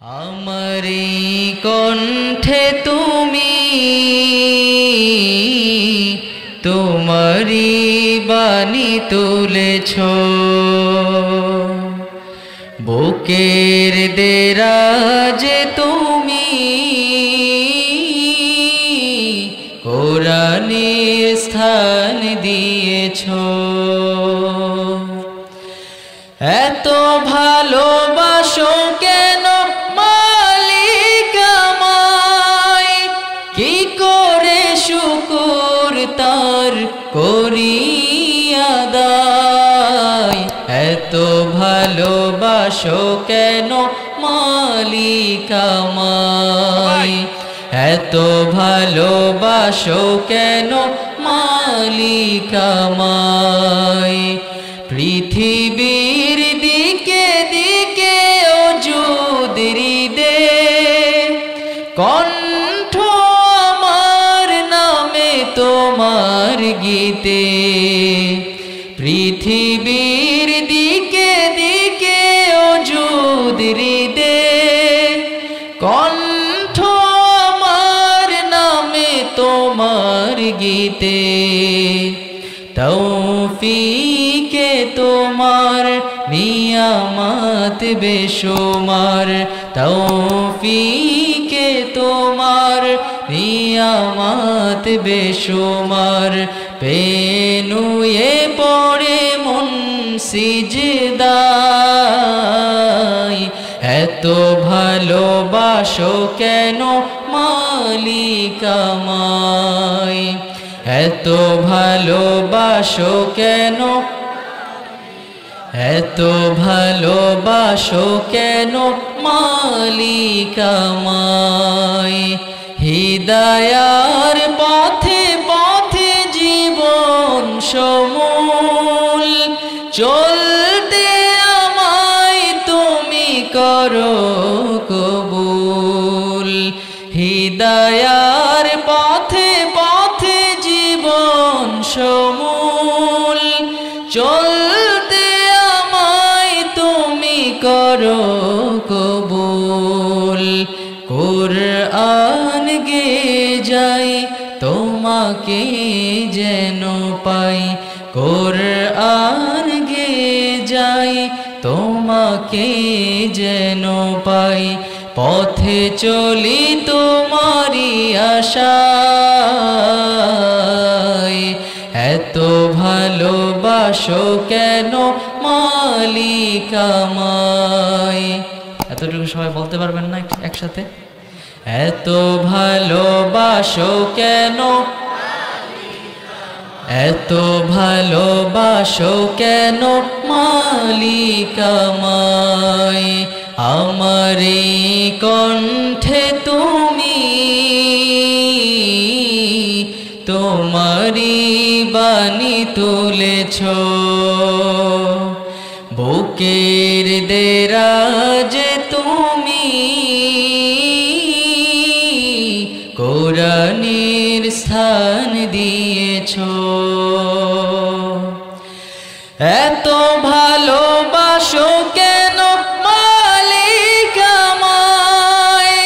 আমারি কণ্ঠে তুমি তোমারি বাণী তুলেছ, বুকের দেরাজে তুমি কোরআনের স্থান দিয়েছ। এত ভালোবাসো কেন মালিক আমায়, কি করে শুকর তার করি আদায়। এত ভালোবাসো কেন মালিক আমায়, এত ভালোবাসো কেন মালিক আমায়। পৃথিবীর দিকে দিকে ওজুদ হৃদে কণ্ঠ আমার নামে তোমার গীতে। পৃথিবীর দিকে দিকে ওজুদ হৃদে কণ্ঠ আমার নামে তোমার গীতে। তৌফিকে তোমার নিয়ামত বেশুমার, তৌফিকে তোমার নিয়ামত বেশুমার। পেনুয়ে পড়ে মন সিজদায়, এত ভালোবাসো কেন মালিক আমায়, এত ভালোবাসো কেন, এত ভালোবাসো কেন মালিক আমায়। হিদায়ার পথে পথে জীবন সমূল চলতে আমায় তুমি করো কবুল। হিদায়ার পথে পথে জীবন সমূল চলতে আমায় তুমি করো কবুল। কুরআন গে যাই তোমাকে যেন পাই, কুরআন গে যাই তোমাকে যেন পাই। পথে চলি তোমারি আশায়, এত ভালোবাসো কেন মালিক আমায়। এতটুকু সবাই বলতে পারবেন না একসাথে? এত ভালোবাসো কেন, এত ভালোবাসো কেন মালিক আমায়। আমারি কণ্ঠে তুমি তোমারি বাণী তুলেছ, বুকের দেরাজে তুমি কোরআনের স্থান দিয়েছ। এত ভালোবাসো কেন মালিক আমায়,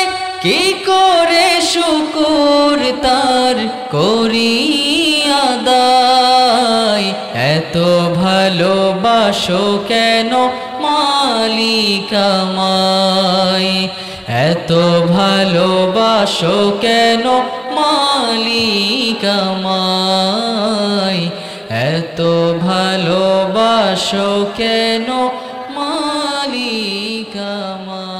কি করে শুকর তার করি আদায়। এত ভালোবাসো কেন মালিক আমায়, এত ভালোবাসো কেন মালিক আমায়, এত ভালোবাসো কেন মালিক আমায়।